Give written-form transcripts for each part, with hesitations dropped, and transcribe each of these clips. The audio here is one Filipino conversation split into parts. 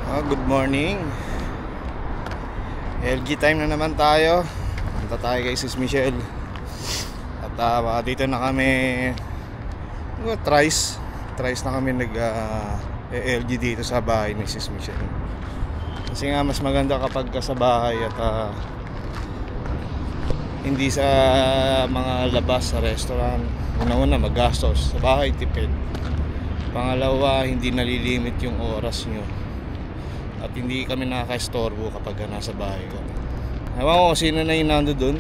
Good morning. LG time na naman tayo. Punta tayo kay Sis Michelle. At dito na kami thrice na kami LG dito sa bahay ni Sis Michelle. Kasi nga mas maganda kapag sa bahay at hindi sa mga labas sa restaurant. Una-una magastos, sa bahay tipid. Pangalawa, hindi nalilimit yung oras nyo. At hindi kami nakaka-istorbo kapag nasa bahay kami. Ewan ko sino na yung nando dun.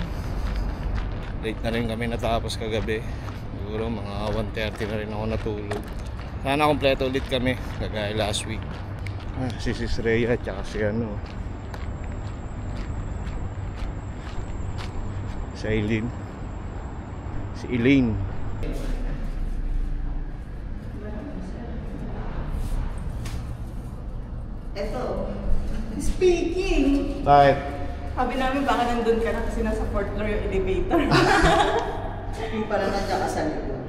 Late na rin kami natapos kagabi. Siguro mga 1:30 na rin ako natulog. Sana kompleto ulit kami kagaya last week. Si Sis Rhea at saka si si Eileen. Si Elaine. Eto, speaking. Bakit? Sabi namin baka nandun ka na kasi nasa 4th floor yung elevator. Yung parang nandiyan ka sa likod.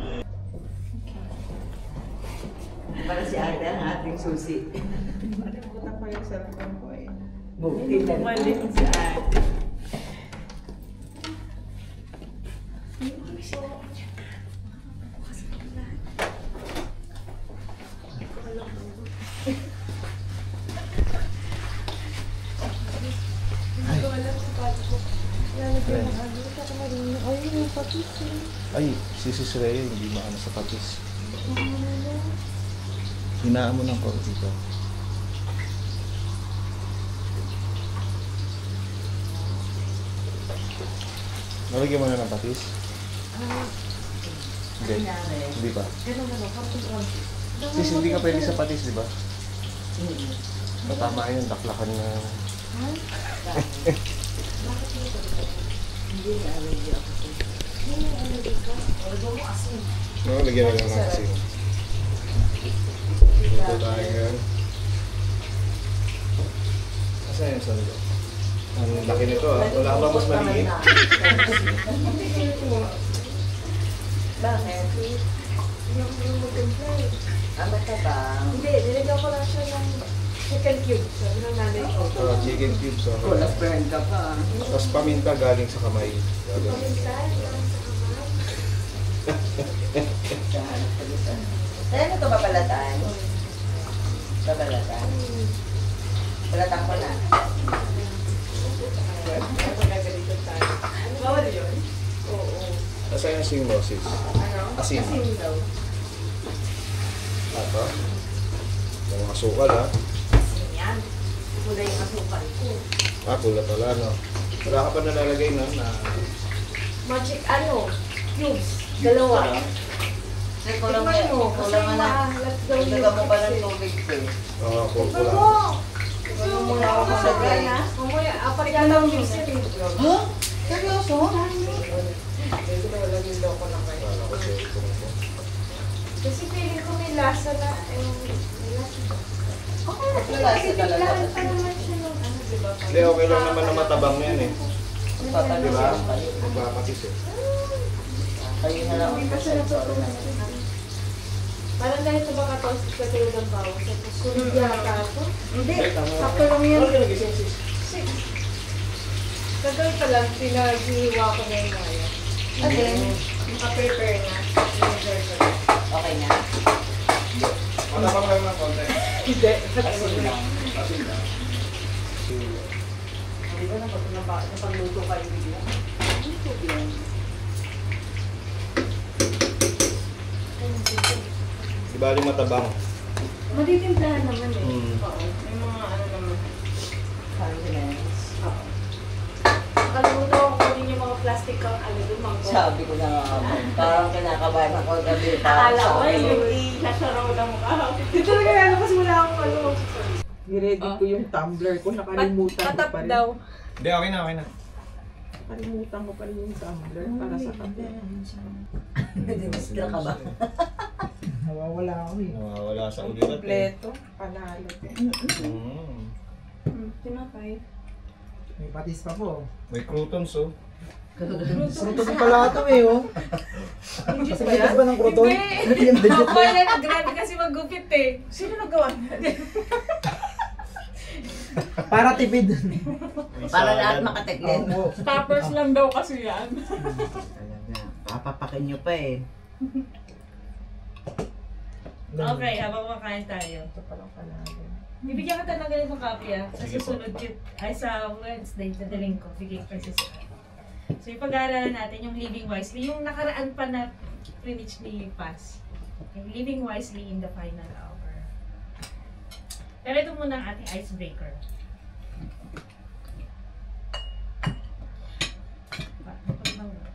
Para si ate ang ating susi. Nakalimutan ko yung cellphone ko eh. Bukti na. Mali si ate. Ay, si Sis Rhea hindi maano sa patis. Hinaan mo ng konti dito. Nalagyan mo na ng patis? Hindi. Hindi ba? Sis, hindi ka pwede sa patis, di ba? Tama yun, daklakan na. Hindi na allergy ako sa No, lagyan na lang ng asin. Dito tayo yan. Asan yung sando? Ang laki nito ah. Wala ka ba mas maliit? Bakit? Ano ka ba? Hindi, nilagyan ko lang siya ng chicken cube. Sabi ng nanay ko. Chicken cubes. Cola burn ka pa. Tapos paminta galing sa kamay. Ay, ano ito babalatan? Babalatan? Balatan ko na. Bawal yun? Oo. Asan yung asin mo, sis? Ano? Asin. Asin daw. Ito? Yung asukal ha? Asin yan. Wala yung asukal ko. Pula pala no? Wala ka pa nalalagay na Magic cubes. Dalawa. Kasi kulang Tikman mo, kasi na. maalat daw yung Nagdaga mo pa ng kasi. tubig ko eh. Oo, Tikman pula. mo! Ano mo na ako masagay? Mamaya, apat yan ang cubes yan eh. Ha? Seryoso? Ito na wala yung loko na kayo. Wala ko siya ito mo. Kasi feeling ko may lasa na, may lasa. Okay, Lasa talaga. lahat pa naman siya ng diba? Hindi, okay lang naman na matabang yan eh. Papalos Diba? lang kayo. Magpapatis eh. Kayo na lang Hindi ang pa siya sorry na. natutunan. Parang dahil sa baka tapos sa tulog ng bawang. Tapos sunod yata ako. Hindi, sakto lang yan. Tagal pa lang, pinaghihiwa ko na yung maya. And then, Naka-prepare na. Prepare ko na. okay na. Matabang lang ng konti. Hindi. Asin lang. Asin lang. Di ba napagluto kayo bigla? Luto din. Di bali matabang. Matitimplahan naman eh. Hmm. Oo. May mga ano naman. Condiments. Oo. Nakalimutan ko kunin yung mga plastic kang doon, mangkok. Sabi ko na nga, parang kinakabahan ako gabi. Akala ko Sabi yung i-lasaraw na mukha. Dito talaga yan kasi wala akong Niready ko yung tumbler ko, nakalimutan ko pa rin. daw. Hindi, okay na, okay na. Nakalimutan ko pa rin yung tumbler para sa kape. Dinistra ka ba? Nawawala ako eh. Nawawala sa Ang ulit eh. kompleto, panalo. Tinapay. May patis pa po. May croutons oh. Frutos pala ito eh, oh. Juice ba Patis yan? ba ng kruton? Hindi! Ako yan, grabe kasi magupit eh. Sino nagawa? Para tipid. Para lahat makateklin. Opo. Toppers lang daw kasi yan. Talaga. Papapakin nyo pa eh. Okay, habang makain tayo. Ito palang panalo. Bibigyan ka ng ganitong copy sa susunod ay sa Wednesday, dadaling ko. Bigay ko kasi sa So yung pag-aaralan natin, yung Living Wisely, yung nakaraan pa na pre-reach ni Paz. Yung Living Wisely in the final hour. Pero ito muna ang ating icebreaker.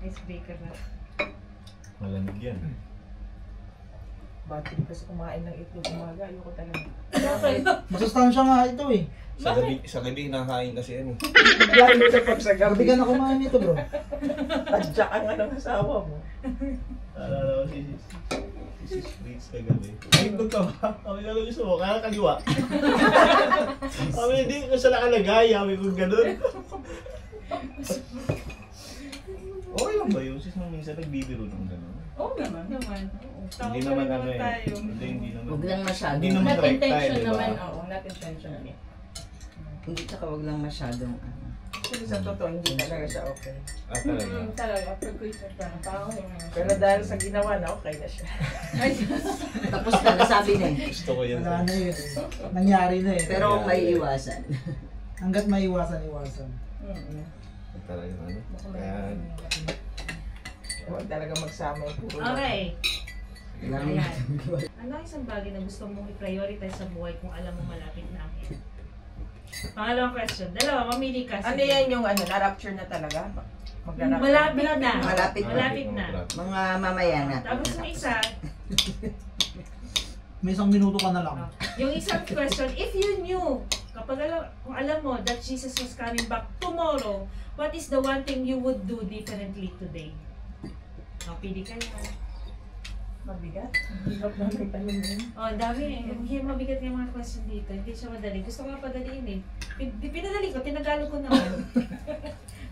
Icebreaker na. Malamig yan. Bakit kasi kumain ng itlog umaga, ayoko talaga. Okay. Masustansya nga ito eh. Sa gabi nakain kasi yan eh. Lalo sa pagsagabi. Gabi ka na kumain nito bro. Tadya ka nga ng asawa mo. Alala ko si Sis Fritz kagabi. Ay, ka ba? Kami na gusto mo, kaya kaliwa. Kami hindi ko siya nakalagay, kami kung ganun. Okay lang ba yun? Sis nung minsan nagbibiro ng ganun. Oo naman. Naman. Hindi naman ano eh. Hindi naman. Huwag lang masyado. Hindi naman Not recta eh, intention di ba? naman, Oo, not intentionally. Hindi tsaka huwag lang masyadong ano. Kasi sa totoo, hindi talaga siya okay. Ah, talaga. Talaga, pag ko isip ka, parang Pero dahil sa ginawa na, okay na siya. Tapos na, nasabi na eh. Gusto ko yan. Wala na yun eh. Nangyari na eh. Pero kung may iwasan. Hanggat maiwasan. Talaga ano. Kaya, Huwag talaga magsama yung puro. Okay. Lang. Ayan. Ano ang isang bagay na gusto mong i-prioritize sa buhay kung alam mo malapit na ang end? Pangalawang question. Dalawa, mamili ka. Ano yan yung ano, na-rapture na talaga? Magna-rapture. Malapit na. Malapit na. Malapit na. Mga mamaya na. Tapos yung isa, May isang minuto ka na lang. yung isang question, if you knew, kung alam mo that Jesus was coming back tomorrow, what is the one thing you would do differently today? Pili ka na. Mabigat? Hirap namin tanong yun. Oh, ang dami. Hindi mabigat yung mga question dito. Hindi siya madali. Gusto ko nga padaliin eh. Pinadali ko, tinagalog ko naman.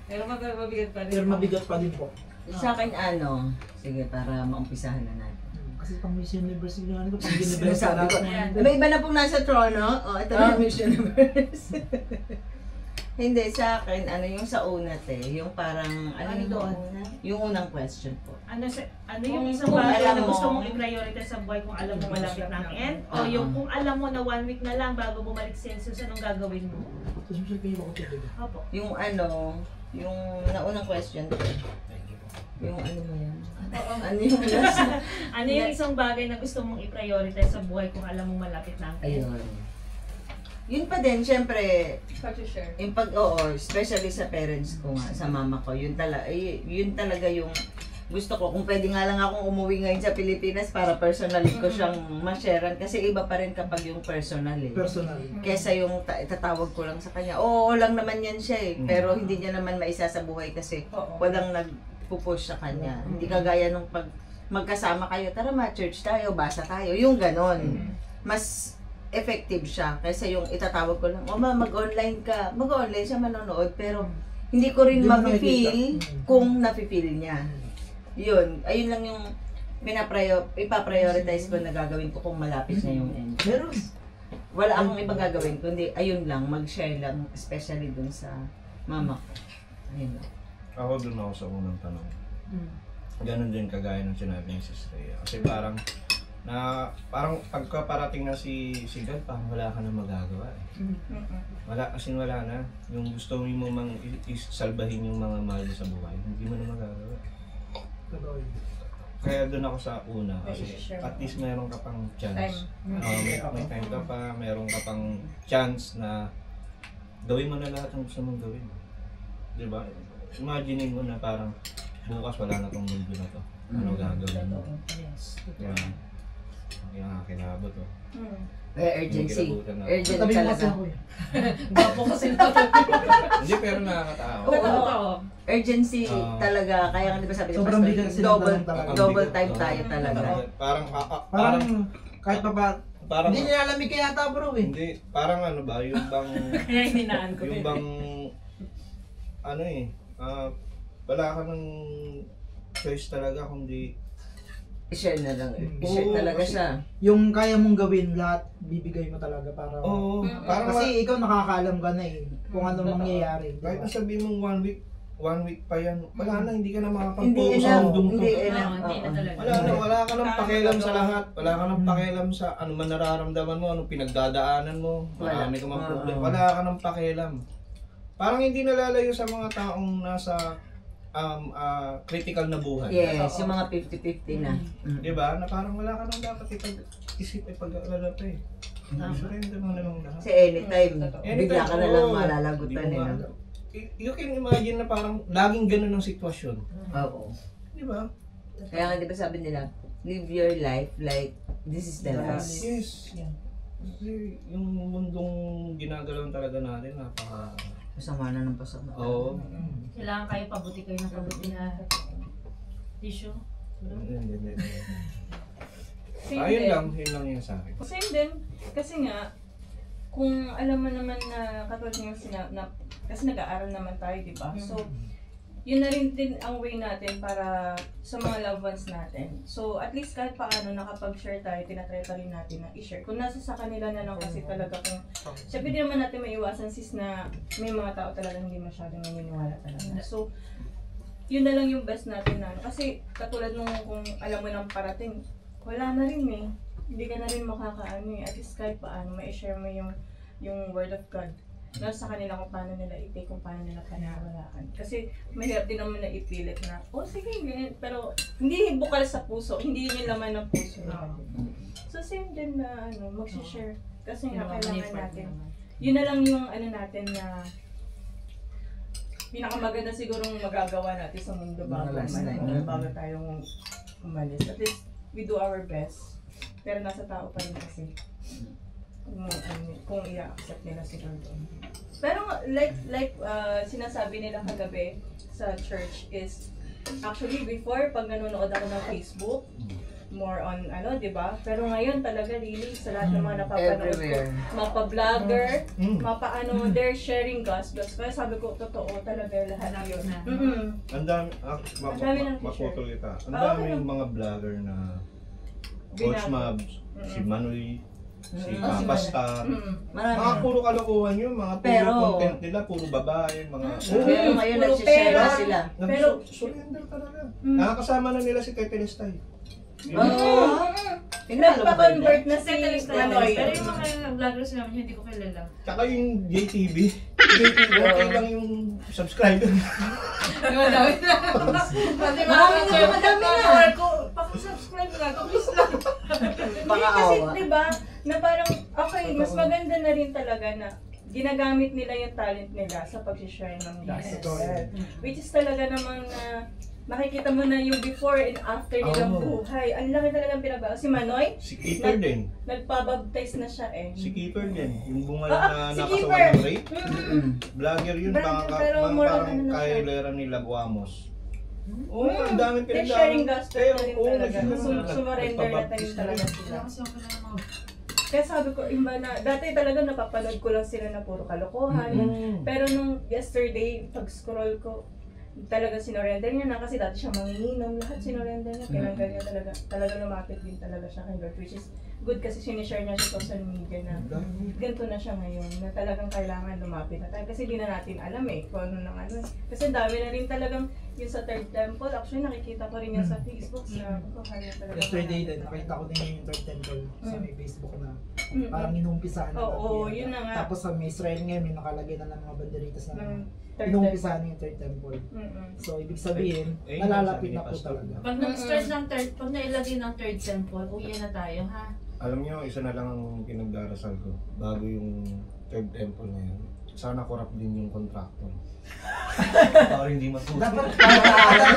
Pero mabigat pa rin. Pero mabigat pa din po. Sa akin ano, sige para maumpisahan na natin. Kasi pang Miss Universe yung ano ko. Pang Universe Sabi ko, Yan. may iba na pong nasa trono. Oh, ito na yung Miss Universe. Hindi, sa akin, ano yung sa una yung parang, ano yung doon? una? Yung unang question po. Ano yung isang Kung bagay alam na mo- gusto mong i-prioritize sa buhay kung alam mo malapit na ang end? O yung kung alam mo na 1 week na lang bago bumalik si Jesus, anong gagawin mo? Tapos mo siya kayo ako tubig. Opo. Yung ano, yung naunang question ko. Yung ano mo yan? Ano yung last? Ano yung isang bagay na gusto mong i-prioritize sa buhay kung alam mo malapit na ang end? Ayun. Yun pa din, syempre, Pag-share. yung especially sa parents ko nga, sa mama ko, yun talaga yung gusto ko. Kung pwede nga lang akong umuwi ngayon sa Pilipinas para personally ko siyang ma-sharean. Kasi iba pa rin kapag yung personal eh. Personal. Kesa yung itatawag ko lang sa kanya. Oo lang naman yan siya eh. Pero hindi niya naman maisa sa buhay kasi walang nagpupush sa kanya. Hindi kagaya nung pag magkasama kayo, tara ma-church tayo, basa tayo. Yung ganon. Mas effective siya kaysa yung itatawag ko lang, Mama, mag-online ka. Mag-online siya manonood pero hindi ko rin Hindi mo ma-feel nakikita. kung nafe-feel niya. Yun. Ayun lang yung ipaprioritize ko na gagawin ko kung malapit na yung end. Pero, Wala akong ibang gagawin, kundi ayun lang, mag-share lang, especially dun sa mama ko. Ayun lang. ako dun ako sa unang tanong. Ganon din kagaya ng sinabi ni Sis Rhea. Kasi parang pagka parating na si God, parang wala ka na magagawa eh. Wala na. Yung gusto mo mang isalbahin yung mga mahal mo sa buhay, hindi mo na magagawa. Kaya doon ako sa una kasi at least meron ka pang chance. May time ka pa, meron ka pang chance na gawin mo na lahat ng gusto mong gawin. Diba? Imagine mo na parang bukas wala na tong mundo na to. Ano gagawin mo? Yes. Kaya kinabot oh. Urgency. Kinabutan na. Urgent tabi mo kasi talaga. ako eh. Gwapo kasi ito. Hindi pero nakakatawa. Oo. Urgency talaga. Kaya nga di ba sabi ni Sobrang Pastor, bigat kasi double, ng talaga. double time tayo talaga. Parang Parang, kahit pa ba, parang hindi nilalamig kaya yata bro eh. hindi parang ano ba yung bang Kaya hininaan ko. yung bang ano eh wala ka ng choice talaga kundi I-share na lang. I-share Oo, talaga kasi- siya. Yung kaya mong gawin, lahat bibigay mo talaga para... Oo, parang Kasi ikaw nakakaalam ka na eh, kung ano mangyayari. kahit Diba? nasabihin mong 1 week pa yan, wala na, hindi ka na Hindi makapag-focus sa enough. mundong to. Hindi Oo, enough. hindi na Oo. talaga. Wala ka nang pakialam sa lahat. Wala ka nang pakialam sa ano man nararamdaman mo, anong pinagdadaanan mo. Marami ka mang Wala. problema. Wala ka nang pakialam. Parang hindi nalalayo sa mga taong nasa critical na buhay. Yes, yung mga 50-50 na. Di ba? Na parang wala ka nang dapat ipag-isip, ipag-alala pa eh. Surrender mo na lang lahat. Kasi anytime, bigla ka na lang oo. malalagutan Hindi mo eh. nga- You can imagine na parang laging ganun ang sitwasyon. Oo. Di ba? Kaya nga, di ba sabi nila, live your life like this is the last. Yes. Kasi yung mundong ginagalawan talaga natin, napaka... Pasama na ng pasama. Oo. Kailangan kayo pabuti kayo ng pabuti na tissue. Hindi. Same Ayun din. lang, yun lang yun sa akin. Same din. Kasi nga, kung alam mo naman na katulad nga kasi nag-aaral naman tayo, di ba? So, yun na rin din ang way natin para sa mga loved ones natin. So, at least kahit paano nakapag-share tayo, tinatry pa rin natin na i-share. Kung nasa sa kanila na lang kasi talaga kung... Siyempre, di naman natin maiwasan sis na may mga tao talaga hindi masyadong naniniwala talaga. So, yun na lang yung best natin na. Kasi katulad nung kung alam mo nang parating, wala na rin eh. Hindi ka na rin makakaano eh. At least kahit paano, ma-share mo yung word of God. Nasa kanila kung paano nila i-take, kung paano nila panawalaan. Kasi mahirap din naman na ipilit na, oh sige, ganyan. Pero hindi bukal sa puso, hindi yun yung laman ng puso. So same din na mag-share. Kasi nga kailangan natin. Yun na lang yung natin na pinakamaganda sigurong magagawa natin sa mundo bago bago tayong umalis. At least we do our best. Pero nasa tao pa rin kasi kung i-accept nila siguro. Pero like sinasabi nila kagabi sa church is actually before pag nanonood ako ng Facebook more on di ba? Pero ngayon talaga really sa lahat ng mga napapanood ko, mapa-vlogger, they're sharing gospel. Kaya sabi ko totoo talaga lahat yun. Ang dami, dami ng maputol kita. Ang Ah, dami okay yung mga vlogger na Coach Binago. Mabs, si Manoy, si Ah, si Pastar. Marami. Mga puro kalokohan yun, mga puro Pero- content nila, puro babae, mga... Pero ngayon Puro nagsishare pera. na sila. Pero- Surrender talaga. Nakakasama na nila si Tete Lestay. Oo. Pinalo ba Nagpa-convert na si Manoy. Pero yung mga vloggers naman hindi ko kilala. Tsaka yung JTV. JTV, okay lang yung subscriber. Madami na. Pati Madami na. Paki-subscribe na ako, please lang. Hindi Pakaawa. kasi, di ba, na parang, okay, mas maganda na rin talaga na ginagamit nila yung talent nila sa pag-share ng gospel. Which is talaga namang na makikita mo na yung before and after nilang Oo. buhay. Ang laki talagang pinagbago. Si Manoy, Si Keeper din. nagpabaptize na siya eh. Si Keeper din. Yung bungal Ah, na si nakasawa Keeper. ng rape. Vlogger yun. Vlogger, pero more on Parang ano na siya. kailera ni Labuamos. Oo, ang daming They're pinagdaanan. sharing gospel na rin Oo, talaga. Sumurrender na tayo nagpabaptist talaga rin. sila. Kaya sabi ko, iba na, dati talaga napapanood ko lang sila na puro kalokohan. Pero nung yesterday, pag-scroll ko, talaga sinorender niya na kasi dati siya manginginom, lahat sinorender niya. Tinanggal niya talaga lumapit din talaga siya kay Lord, which is good kasi sinishare niya sa social media na ganito na siya ngayon, na talagang kailangan lumapit na tayo. Kasi di na natin alam kung ano nang ano. Kasi dami na rin talagang yung sa Third Temple, actually nakikita ko rin yan sa Facebook, sa kanya talaga. Yesterday din, nakita ko din yung Third Temple sa may Facebook na Mm. parang inumpisahan na. Oo, yun na nga. Tapos sa may Israel ngayon, may nakalagay na ng mga banderitas na Third inumpisahan yung Third Temple. Mm-mm. So, ibig sabihin, Eh, nalalapit sabi ni na po Pastor. talaga. Pag nag-start ng pag nailagay ng third temple, uwi na tayo, ha? Alam niyo, isa na lang ang pinagdarasal ko bago yung Third Temple na yun. Sana corrupt din yung contractor. Para hindi matuto. Dapat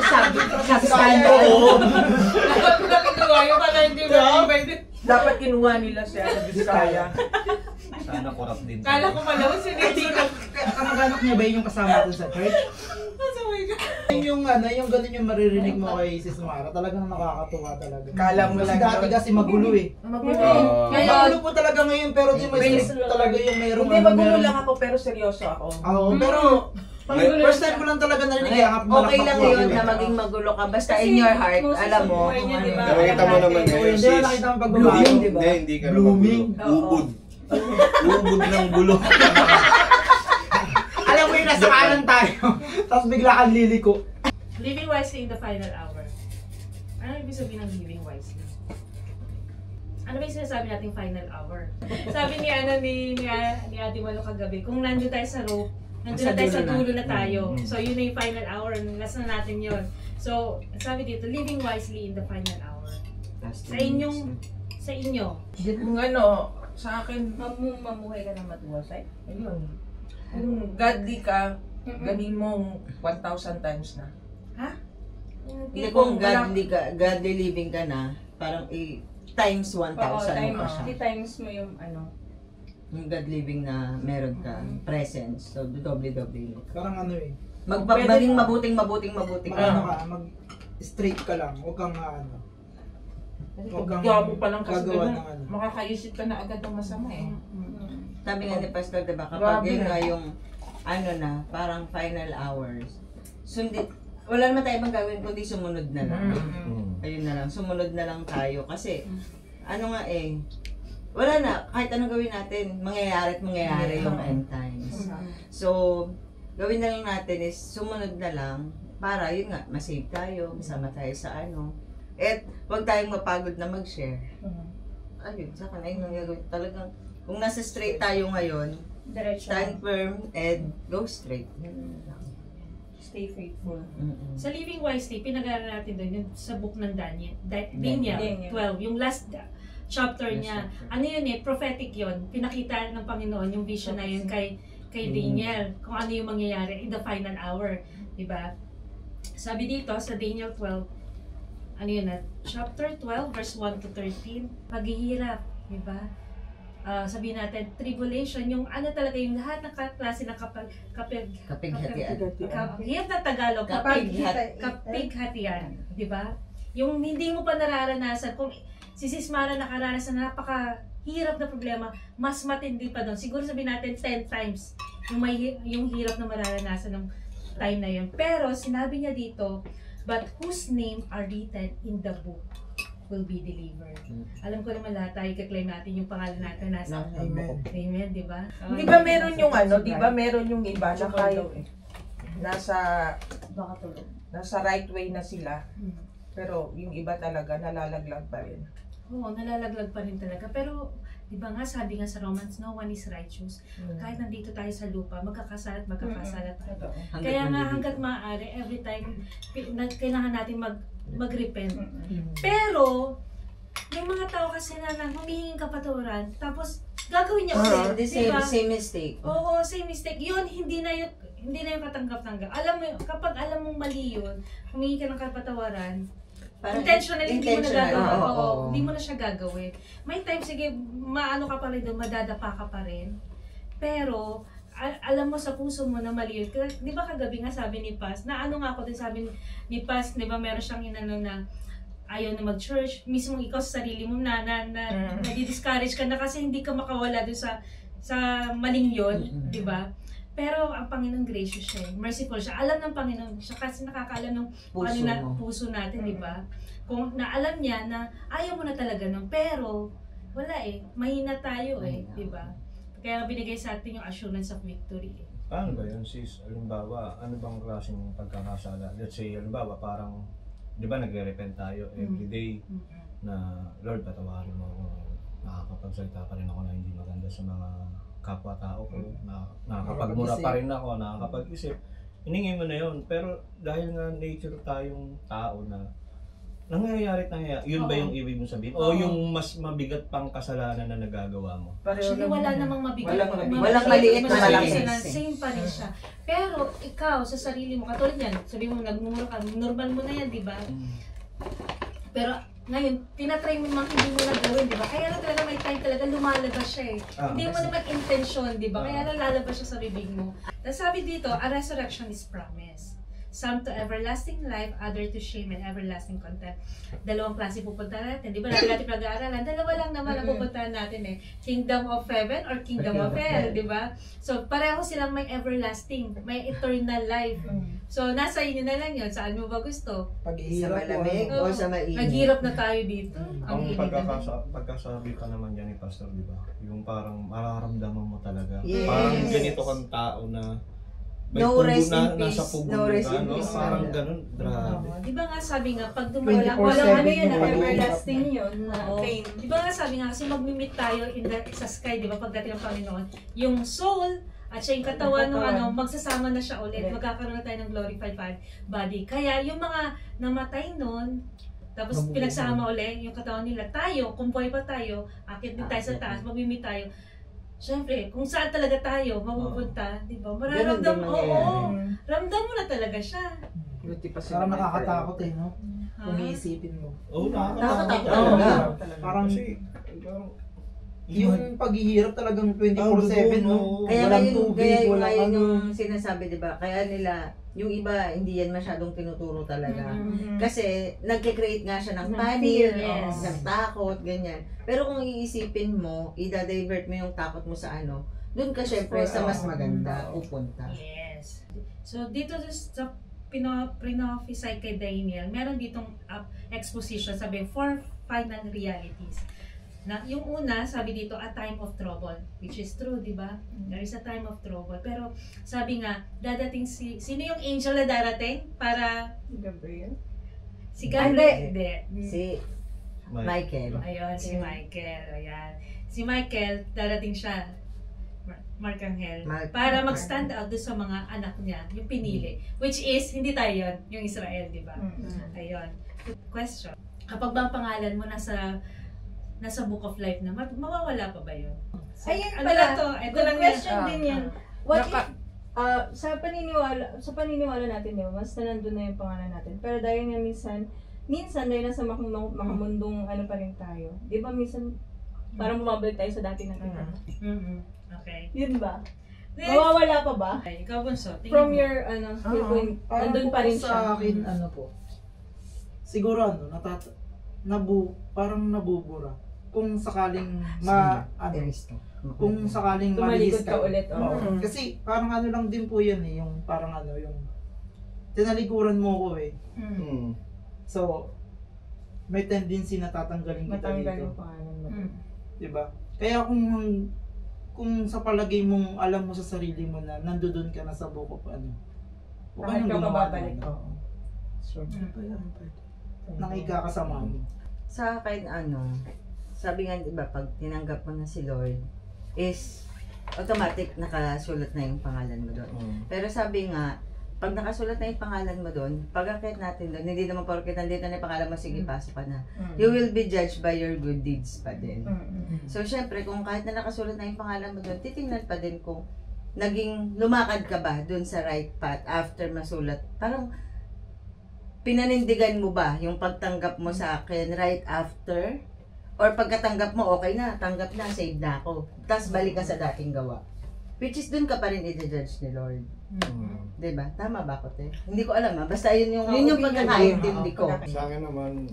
Sabi kasi dapat kinuha nila siya sa Biskaya. Sana corrupt din. Kala ko pala si Regina. kamag-anak niya ba yun yung kasama dun sa church? Yung ganun yung maririnig mo kay Sis Mara, talagang nakakatuwa talaga. Kala mo Kasi lang dati kasi magulo eh. Magulo. Magulo po talaga ngayon pero di may May- talaga yung mayroong Hindi, magulo lang ako pero seryoso ako. Oo, pero First time ko lang talaga narinig kaya nga Okay lang malakpak yun ko. na maging magulo ka. Basta Kasi in your heart, most of alam the mo. buhay niya, kung di ba? ano. Nakita mo naman Oo, ngayon, hindi na sis. nakita ang pagbabago, di ba? Hindi ka na Blooming. magulo. Ubod. Ubod ng gulo. Alam mo yun, nasa kanan tayo. Tapos bigla kang liliko. Living wisely in the final hour. Ano ibig sabihin ng living wisely? Ano ba yung sinasabi nating final hour? Sabi ni Ate Malo kagabi, kung nandun tayo sa rope, nandun na tayo sa dulo na tayo. So yun na yung final hour, last na natin yun. So sabi dito, living wisely in the final hour. Sa inyo. Yung ano, sa akin, Mamuhay ka ng matuwasay. ayun. Kung godly ka, ganin mong 1,000 times na. Ha? Hindi kung godly living ka na, parang times 1,000 mo siya. Times mo yung ano. Yung God living na meron ka, presence. So, doble-doble. Parang ano eh. Maging mabuting Mag-ano ka, mag-straight ka lang. Huwag kang ano. Huwag kang Gwapo pa lang kasi gagawa ganun, ng ano. makakaisip ka na agad ng masama eh. Sabi nga ni Pastor, diba, kapag Grabe yun na. nga yung, ano na, parang final hours, wala naman tayo ibang gawin kundi sumunod na lang. Ayun na lang, sumunod na lang tayo. Kasi, ano nga eh, wala na, kahit anong gawin natin, mangyayari at mangyayari yung end times. So, gawin na lang natin is sumunod na lang para yun nga, masave tayo, masama tayo sa ano. At huwag tayong mapagod na mag-share. Ayun, sa akin, ayun ang gagawin. Talagang, kung nasa straight tayo ngayon, Diretso. stand firm and go straight. Yun lang. Stay faithful. Sa Living Wisely, pinag-aaral natin doon yung sa book ng Daniel. Daniel. Daniel 12, yung last chapter niya. Ano yun eh, prophetic yun. Pinakita ng Panginoon yung vision na yun kay Daniel. Kung ano yung mangyayari in the final hour. Diba? Sabi dito sa Daniel 12, ano yun na, chapter 12, verse 1 to 13, paghihirap. Diba? Sabihin natin, tribulation, yung ano talaga, yung lahat ng klase ng Kapighatian. hirap na Tagalog, kapighatian, di ba? Yung hindi mo pa nararanasan, kung si Sis Mara nakaranasan na napakahirap na problema, mas matindi pa doon. Siguro sabihin natin 10 times yung hirap na mararanasan ng time na yun. Pero sinabi niya dito, but whose name are written in the book will be delivered. Alam ko naman lahat tayo kaklaim natin yung pangalan natin nasa Amen. Amen, di ba? Di ba meron yung ano, di ba meron yung iba na kahit Baka tulog. nasa right way na sila, pero yung iba talaga nalalaglag pa rin. Oo, nalalaglag pa rin talaga. Pero, di ba nga, sabi nga sa Romans, no one is righteous. Kahit nandito tayo sa lupa, magkakasala tayo. Kaya nga, hanggat maaari, every time, kailangan natin mag-repent. Pero, may mga tao kasi na humihinging kapatawaran, tapos gagawin niya ulit. Same mistake. Oo, same mistake. Yun, hindi na yung katanggap-tanggap. Alam mo, kapag alam mong mali yun, humingi ka ng kapatawaran, intentionally, hindi mo na gagawin. Oo, hindi mo na siya gagawin. May time, sige, maano ka pa rin doon, madadapa ka pa rin. Pero, alam mo sa puso mo na mali yun. Di ba kagabi nga sabi ni Paz, na ano nga ako din sabi ni Paz, di ba meron siyang inano na ayaw na mag-church, mismo ikaw sa sarili mo na nadi-discourage ka na kasi hindi ka makawala doon sa maling yun, di ba? Pero ang Panginoon gracious siya, merciful siya. Alam ng Panginoon siya kasi nakakaalam ng puso natin, di ba? Kung naalam niya na ayaw mo na talaga nung, pero wala eh, mahina tayo eh, di ba? Kaya binigay sa atin yung assurance of victory. Paano ba yun, sis? Halimbawa, ano bang klaseng pagkakasala? Let's say, halimbawa, parang, di ba nagre-repent tayo every day na, Lord, patawarin mo ako. Nakakapagsalita pa rin ako na hindi maganda sa mga kapwa-tao ko. Nakakapagmura pa rin ako, nakakapag-isip. Hiningi mo na yun. Pero dahil nga nature tayong tao na nangyayari, yun ba yung ibig mong sabihin? O yung mas mabigat pang kasalanan na nagagawa mo? Actually, wala namang mabigat. Walang maliit na malaki. Same pa rin siya. Pero ikaw, sa sarili mo, katulad yan, sabi mo, nagmumura ka, normal mo na yan, di ba? Pero ngayon, tinatry mo mang hindi mo na gawin, di ba? Kaya lang talaga may time talaga lumalabas siya eh. Hindi mo naman intention, di ba? Kaya lang lalabas siya sa bibig mo. Tapos sabi dito, a resurrection is promise. Some to everlasting life, other to shame and everlasting contempt. Dalawang klase pupunta natin. Di ba natin pag-aaralan? Dalawa lang naman ang pupuntahan natin eh. Kingdom of heaven or kingdom of hell, di ba? So, pareho silang may everlasting, may eternal life. So, nasa inyo na lang yun. Saan mo ba gusto? Sa Paghihirap po. malamig ano. o sa mainit? Naghirap na tayo dito. Ang init na. pagkasabi pa naman yan ni Pastor, di ba? Yung parang mararamdaman mo talaga. Yes. Parang ganito kang tao na may No pugo rest in na, peace. nasa pugo No rest ka, in no? peace. Parang ganun, grabe. Di ba nga sabi nga, pag 24/7 walang Walang ano yun, yung pag-iirap everlasting yun. Oo. Di ba nga sabi nga, kasi mag-meet tayo sa sky, di ba, pagdating ng Panginoon, yung soul, at siya yung katawan ng magsasama na siya ulit, magkakaroon na tayo ng glorified body. Kaya yung mga namatay nun, tapos pinagsama ulit yung katawan nila, tayo, kung buhay pa tayo, akit din tayo sa taas, mag-meet tayo. Siyempre, kung saan talaga tayo mapupunta, di ba? Mararamdam mo, ramdam mo na talaga siya. Buti pa Parang nakakatakot eh, no? Ha? Kung iisipin mo. Oo, Nakakatakot. nakakatakot. Parang Kasi, parang, yung paghihirap talagang 24/7, no? Kaya Walang ngayon, tubig, kaya yung, walang ngayon ano. yung sinasabi, di ba? Kaya nila, yung iba, hindi yan masyadong tinuturo talaga. Kasi, nagkikreate nga siya ng panic, Yes. ng takot, ganyan. Pero kung iisipin mo, i-divert mo yung takot mo sa ano, dun ka syempre sa mas maganda pupunta. Yes. So, dito sa pinofisay kay Daniel, meron ditong exposition, sabi, 4 final realities. Na, yung una, sabi dito, a time of trouble, which is true, di ba? There is a time of trouble. Pero, sabi nga, dadating sino yung angel na darating para, Gabriel? si Gabriel? Hindi. Si Michael. Ayun, si Michael. Ayan. Si Michael, darating siya, Markanghel, para mag-stand out doon sa mga anak niya, yung pinili. Which is, hindi tayo yun, yung Israel, di ba? Ayun. Question. Kapag ba ang pangalan mo nasa Book of Life na, mawawala pa ba yun? So, Ayun ano pala, lang to? Ito good lang question yan. din yan. What if, sa paniniwala natin, di ba, mas na nandun na yung pangalan natin. Pero dahil nga minsan dahil nasa makamundong ano pa rin tayo. Di ba minsan, parang bumabalik tayo sa dati natin. Okay. Yun ba? Then, Mawawala pa ba? okay, ikaw bunso. tingin From mo. your, viewpoint, nandun pa rin siya. Sa akin, ano po, siguro parang nabubura. Kung sakaling kung sakaling Tumalikod malihis ka ulit. Oo. Kasi parang ano lang din po yan eh, yung parang ano, yung tinalikuran mo ko eh. So, may tendency na tatanggalin kita Matanggal dito. yung pangalan mo. Diba? Kaya kung sa palagay mong alam mo sa sarili mo na nandoon ka na sa buko pa ano, huwag Bakit nang ka gumawa babalik? ng ano. Oo. Sure. Nakikakasama mo. Sa akin, sabi nga, diba, pag tinanggap mo na si Lord, is automatic nakasulat na yung pangalan mo doon. Pero sabi nga, pag nakasulat na yung pangalan mo doon, pag-akit natin doon, hindi naman porket nandito na yung pangalan mo, sige, pasok ka na. You will be judged by your good deeds pa din. So, syempre, kung kahit na nakasulat na yung pangalan mo doon, titingnan pa din kung naging lumakad ka ba doon sa right path after masulat. Parang, pinanindigan mo ba yung pagtanggap mo sa akin right after? Or pagkatanggap mo, okay na, tanggap na, save na ako. Tapos balik ka sa dating gawa. Which is dun ka pa rin i-judge ni Lord. Diba? Tama ba ako, te? Hindi ko alam basta yun yung pagkakaintindi ko. Sa akin naman,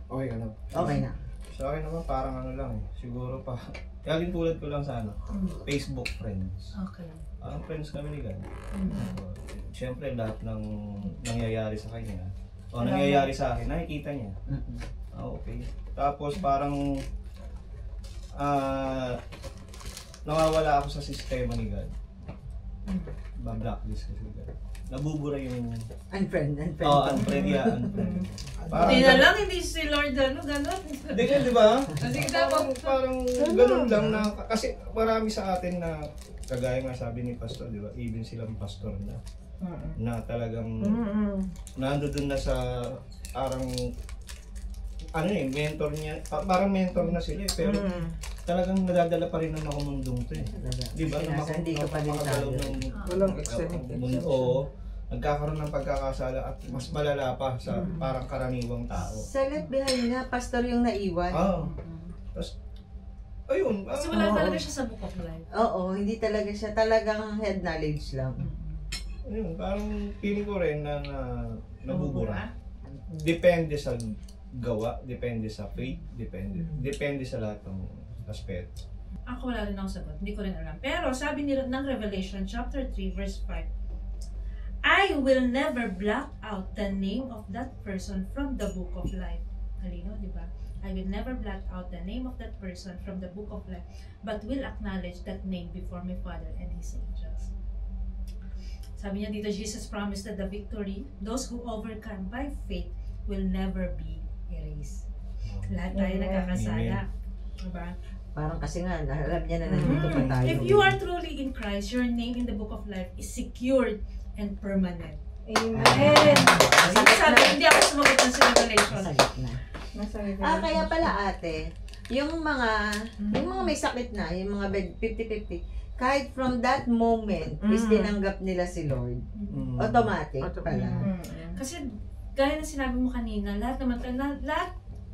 okay ka na. Okay na. Sa akin naman, parang ano lang eh. Siguro pa, kaging tulad ko lang sa Facebook friends. Okay. Parang friends kami ni God. Siyempre, lahat ng nangyayari sa kanya, o nangyayari sa akin, nakikita niya. Okay. Tapos parang nawawala ako sa sistema ni God. Ba-blacklist kasi God. Nabubura yung... Unfriend. unfriend. Hindi na lang, hindi si Lord gano'n. Hindi nga, di ba? Kasi Parang ganun lang na... Kasi marami sa atin na, kagaya nga sabi ni Pastor, di ba? Even silang pastor na talagang nandoon na sa parang mentor niya, parang mentor na sila eh, pero talagang nadadala pa rin ng makamundong to eh. Di ba? Hindi ka pa din tayo. Walang excellent. Oo, nagkakaroon ng pagkakasala at mas malala pa sa parang karaniwang tao. Sa left behind nga, pastor yung naiwan. Tapos, ayun. Kasi wala talaga siya sa Book of Life. Oo, hindi talaga siya. Talagang head knowledge lang. Ayun, parang feeling ko rin na nabubura. Depende sa gawa, depende sa faith, depende sa lahat ng aspeto. Ako wala rin akong sagot, hindi ko rin alam. Pero sabi ni ng Revelation chapter 3 verse 5, I will never block out the name of that person from the book of life. Halino, di ba? I will never blot out the name of that person from the book of life, but will acknowledge that name before my Father and His angels. Sabi niya dito, Jesus promised that the victory, those who overcome by faith, will never be erased. Lahat tayo nagkakasala. Diba? Parang kasi nga, alam niya na nandito pa tayo. If you are truly in Christ, your name in the book of life is secured and permanent. Amen. Sabi, hindi ako sumagot ng sa Revelation. Sakit na. Nasa Kaya pala ate, yung mga may sakit na, yung mga 50-50, kahit from that moment, is tinanggap nila si Lord. Automatic pala. Kasi, gaya ng sinabi mo kanina, lahat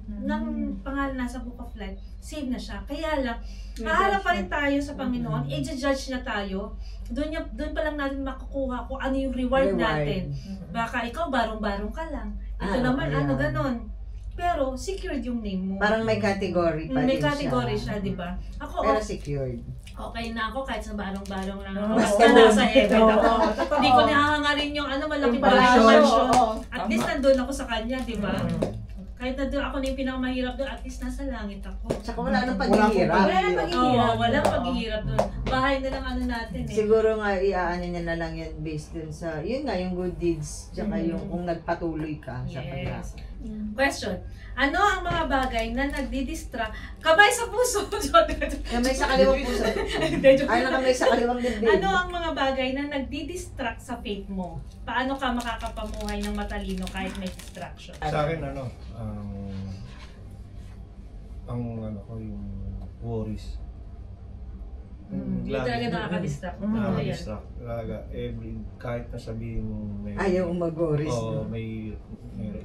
ng pangalan nasa Book of Life, save na siya. Kaya lang, haharap pa rin tayo sa Panginoon, i-judge na tayo. Doon pa lang natin makukuha kung ano yung reward natin. Baka ikaw, barong-barong ka lang. Ito naman, ganon. Pero, secured yung name mo. Parang may category pa May din category siya, di ba? Ako, pero secured. okay na ako kahit sa barong-barong lang ako. Oo. Basta nasa heaven ako. Totoo. Hindi ko nahangarin yung malaking Palasyo. mansion. Oo. At least nandun ako sa kanya, di ba? Kahit nandun ako na yung pinakamahirap doon, at least nasa langit ako. Tsaka wala nang paghihirap. Wala nang paghihirap. Oo, walang paghihirap doon. Bahay na lang natin eh. Siguro nga, iaano niya na lang yan based dun sa, yun nga, yung good deeds, tsaka yung kung nagpatuloy ka sa kanya. Yes. Question. Ano ang mga bagay na nagdi-distract? Kamay sa puso! Kamay sa kaliwang puso. Ay, nakamay sa kaliwang dibdib. Ano ang mga bagay na nagdi-distract sa faith mo? Paano ka makakapamuhay ng matalino kahit may distraction? Sa akin, yung worries. Hindi talaga nakaka-distract. Nakaka-distract. Talaga, kahit nasabihin mo Ayaw mag-worries. Oo, may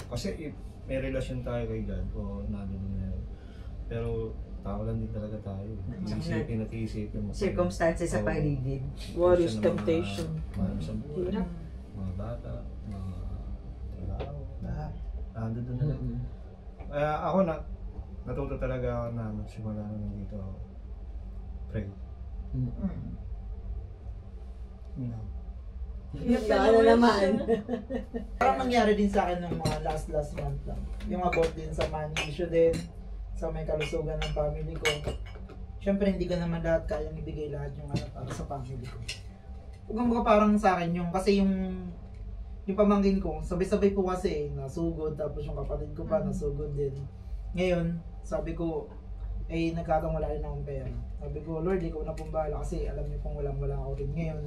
kasi may relasyon tayo kay God o nandun na yun. Pero tao lang din talaga tayo. Iisipin at iisipin mo. Circumstances sa paligid. Worries, Sa mga- temptation. Mga sa buhay, mga bata, mga trabaho, lahat. Nandun na lang. Kaya ako natuto talaga ako na simula nung dito ako. Pray. Ano naman? Parang nangyari din sa akin ng mga last month lang. Yung about din sa money issue din, sa may kalusugan ng family ko. Siyempre hindi ko naman lahat kayang ibigay lahat yung para sa family ko. Kumbaga parang sa akin yung, kasi yung pamangkin ko, sabay-sabay po kasi nasugod, tapos yung kapatid ko pa nasugod din. Ngayon, sabi ko, nagkataon wala rin akong pera. Sabi ko, Lord, ikaw na pong bahala kasi alam niyo pong wala ako rin ngayon.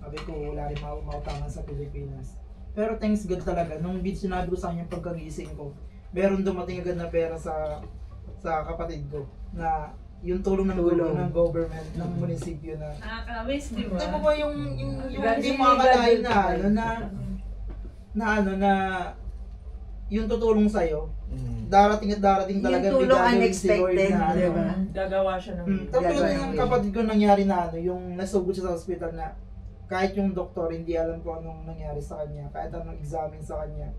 Sabi ko, wala rin mautangan sa Pilipinas. Pero thanks God talaga, nung sinabi ko sa kanya pagkagising ko, meron dumating agad na pera sa kapatid ko na yung tulong ng government, ng munisipyo na Nakakawis, di ba? ito ba yung hindi mo akalain na yung tutulong sa'yo, darating talaga Yung tulong unexpected, di ba? Gagawa siya ng Tapos yung kapatid ko nangyari na yung nasugod siya sa hospital na kahit yung doktor hindi alam kung anong nangyari sa kanya, kahit anong examine sa kanya,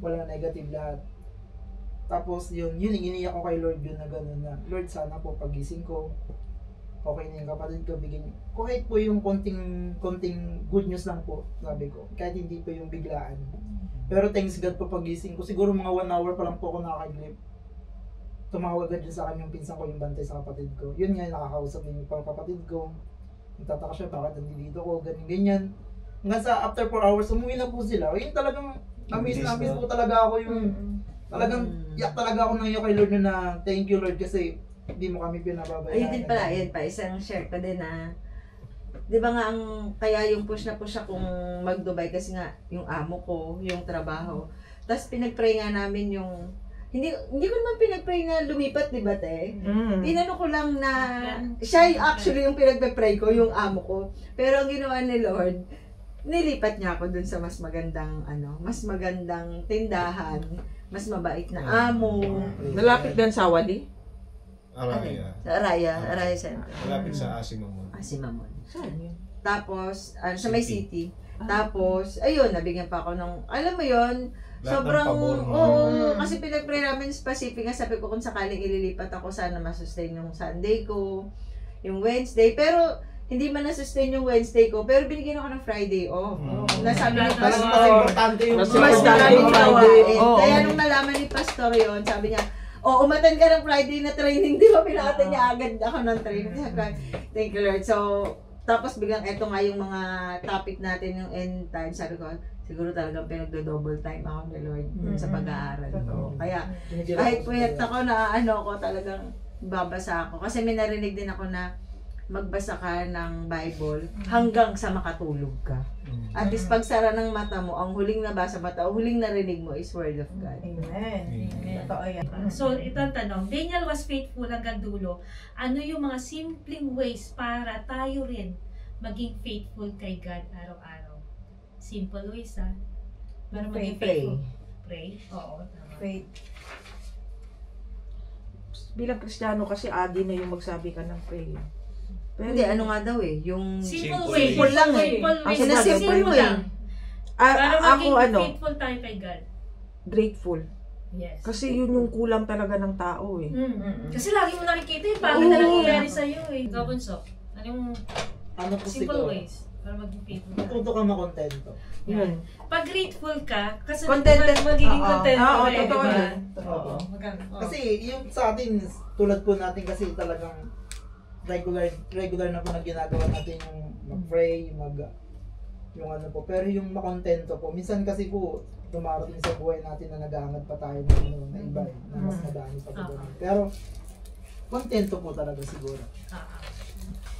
wala negative lahat. Tapos yun iniiyak ko kay Lord yun na gano'n na, Lord sana po pagising ko, okay na yung kapatid ko, bigyan niyo. Kahit po yung konting good news lang po, sabi ko, kahit hindi po yung biglaan. Pero thanks God po pagising ko, siguro mga 1 hour pa lang po ako nakakaglip. Tumawag agad sa akin yung pinsan ko, yung bantay sa kapatid ko. Yun nga, nakakausap niya yung kapatid ko. Nagtataka siya, bakit nandito ko, ganyan. Hanggang sa after 4 hours, umuwi na po sila. Yun talagang, na-miss po talaga ako yung, talagang, yak talaga ako nang kay Lord na thank you Lord kasi hindi mo kami pinababayaan. Ayun din pala, ayun pa, isang share ko din na, di ba nga kaya yung push akong mag-Dubai kasi nga, yung amo ko, yung trabaho. Tapos pinag-pray nga namin yung, hindi ko naman pinag-pray na lumipat, di ba te? Inano ko lang na, siya actually yung pinag-pray ko, yung amo ko. Pero ang ginawa ni Lord, nilipat niya ako dun sa mas magandang tindahan, mas mabait na amo. Malapit din sa Wadi? Araya. Sa Araya Center. Malapit sa Asimamon. Asimamon. Tapos, sa may city. Tapos, ayun, nabigyan pa ako ng, alam mo yon Lahat ng sobrang, pabor mo. oo, kasi pinag-pray namin specific nga, sabi ko kung sakaling ililipat ako, sana masustain yung Sunday ko, yung Wednesday, pero hindi man na-sustain yung Wednesday ko, pero binigyan ako ng Friday off. Nasabi ni Mas Pastor, importante yung mas Friday. maraming Friday. gawain. Kaya nung nalaman ni Pastor yon, sabi niya, umatan ka ng Friday na training, di ba? Pinakatan niya agad ako ng training. Thank you, Lord. So, tapos biglang eto nga yung mga topic natin yung end time. Sabi ko, siguro talagang pinagdo-double time ako ni Lord sa pag-aaral ko. Kaya, kahit puyat ako na ko talagang babasa ako. Kasi may narinig din ako na magbasa ka ng Bible hanggang sa makatulog ka. At least pagsara ng mata mo, ang huling nabasa mata, ang huling narinig mo is Word of God. Amen. Totoo yan. So, ito ang tanong. Daniel was faithful hanggang dulo. Ano yung mga simpleng ways para tayo rin maging faithful kay God araw-araw? Simple ways, ha? Para maging Pray. faithful. Pray? Oo, tama. Faith. Bilang Kristiyano kasi adi na yung magsabi ka ng prayer. Pero, Hindi, ano nga daw yung Simple Simple ways. Simple lang eh. Simple ways. Ang simple Simple mo lang. Para ako maging faithful tayo kay God. grateful. Yes. Kasi yun yung kulang talaga ng tao eh. Kasi lagi mo nakikita yung pangit na nangyayari sa'yo eh. Ikaw, Bunso, anong Ano po simple siguro? ways para maging faithful ka? Matuto ka makontento. Yan. Pag grateful ka, kasi Contented. magiging Oo. content Oo, ka eh, totoo diba? yan. Oo. Maganda. Kasi yung sa atin, tulad po natin kasi talagang regular na po na ginagawa natin yung mag-pray, yung ano po. Pero yung makontento po, minsan kasi po, dumarating sa buhay natin na nag-aangad pa tayo ng ano, na iba, na mas madami pa po. Pero, kontento po talaga siguro.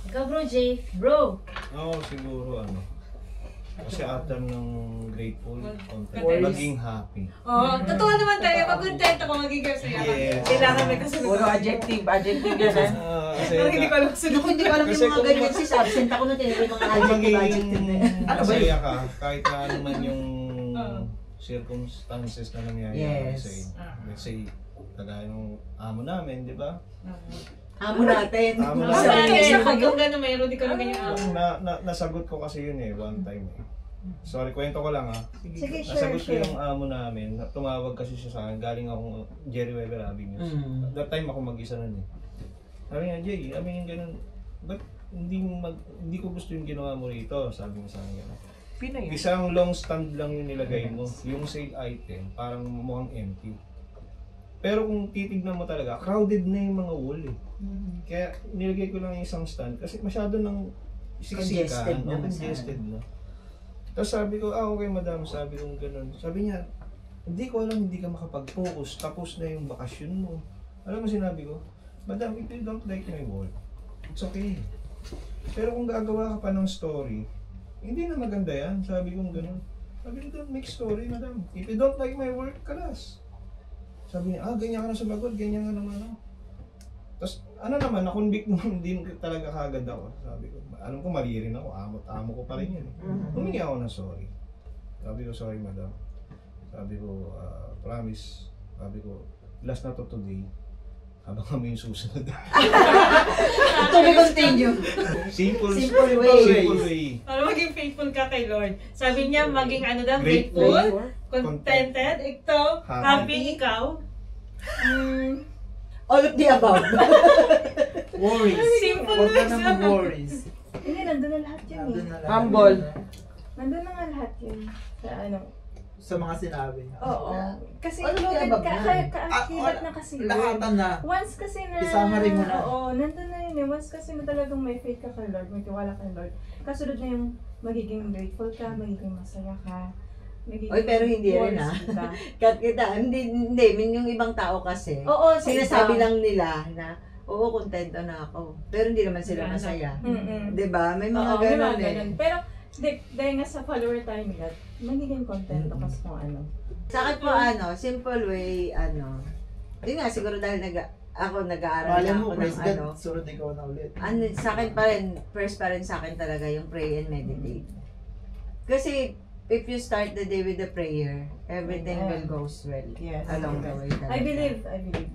Ikaw, Bro Jay. Bro! Oo, siguro kasi after ng grateful, content, Content. maging happy. Oo, totoo naman tayo. Pag content ako, magiging saya ka. Yes. Kailangan may kasunod. Puro adjective yan. Kasi Pero hindi ko alam kasunod. Naku, hindi ko alam yung Kasi mga kung ganyan sis. Absent ako na tinigil mga adjective na yan. masaya ka, kahit na ano man yung circumstances na nangyayari Yes. sa'yo. Let's say, kagaya ng amo namin, di ba? Amo natin. Amo Mas natin. bagay siya pag kung gano'n, mayroon di ko na ganyan. Nasagot ko kasi yun one time Sorry, kwento ko lang Sige, Nasagot ko share. yung amo namin, tumawag kasi siya sa akin, galing akong Jerry Weber Avenues. That time ako mag-isa nun Sabi niya, Jay, aminin ganun, ba't hindi ko gusto yung ginawa mo rito? Sabi niya sa akin Pinay. Isang long stand lang yung nilagay mo, yung sale item, parang mukhang empty. Pero kung titignan mo talaga, crowded na yung mga wall Kaya nilagay ko lang yung isang stand kasi masyado nang Congested na congested na. Tapos sabi ko, okay madam, sabi ko gano'n. Sabi niya, hindi ko alam, hindi ka makapag-focus, tapos na yung bakasyon mo. Alam mo sinabi ko, madam, if you don't like my work, it's okay. Pero kung gagawa ka pa ng story, hindi na maganda yan, sabi ko gano'n. Sabi ko, don't make story, madam. If you don't like my work, kalas. Sabi niya, ganyan ka na sumagot, ganyan ka naman Tapos, naman, na-convict naman din talaga kagad ako. Sabi ko, alam ko mali rin ako, amo ko pa rin yun. Humingi ako ng sorry. Sabi ko, sorry madam. Sabi ko, promise. Sabi ko, last na to today. Habang kami yung susunod. To be continue. Simple way. Para maging faithful ka kay Lord. Sabi niya, maging Grateful. grateful, contented, ikaw, happy ikaw. All of the above. Worries. Simple Huwag ka ways. na mag-worries. Hindi, nandun na lahat yun Nandun eh. na lang. Humble. Nandun na nga lahat yun. Sa ano. Sa mga sinabi niya. Oo. Kasi Ano yung loaded above ka, na? ka-activate na kasi yun. Lahatan na. Once kasi na, Isama rin mo na. Oo, nandun na yun eh. Once kasi na talagang may faith ka kay Lord, may tiwala kay Lord. Kasunod na yung magiging grateful ka, magiging masaya ka. Magiging Oy, pero hindi rin, worries ka. hindi, yung ibang tao kasi. Oo, sa Sinasabi isa. lang nila na, oo, kontento na ako. Pero hindi naman sila masaya. Mm-mm. Diba? May mga Oo, may ganun mga eh. ganun. Pero, dahil nga sa follower tayo ni God, magiging contento ka sa kung ano. Sa akin po, simple way, yun nga, siguro dahil nag-aaral Malay na mo, ako ng praise God, sunod ikaw na ulit. sa akin pa rin, first pa rin sa akin talaga yung pray and meditate. Kasi, if you start the day with a prayer, everything will goes well Yes. along the way talaga. I believe.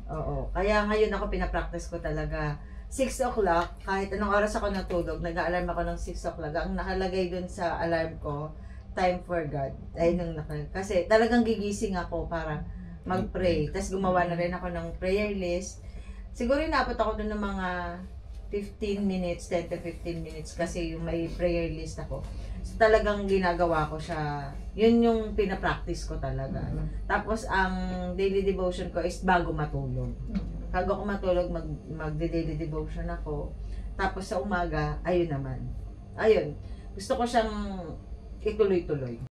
Oo. Kaya ngayon ako pinapractice ko talaga 6 o'clock, kahit anong oras ako natulog, nag-alarm ako ng 6 o'clock. Ang nakalagay dun sa alarm ko, time for God. Ayun kasi talagang gigising ako para mag-pray. Tapos gumawa na rin ako ng prayer list. Siguro inabot ako doon ng mga 15 minutes, 10 to 15 minutes kasi yung may prayer list ako. So, talagang ginagawa ko siya. Yun yung pinapractice ko talaga. Tapos ang daily devotion ko is bago matulog. Bago ako matulog, mag-daily devotion ako. Tapos sa umaga, ayun naman. Ayun. Gusto ko siyang ituloy-tuloy.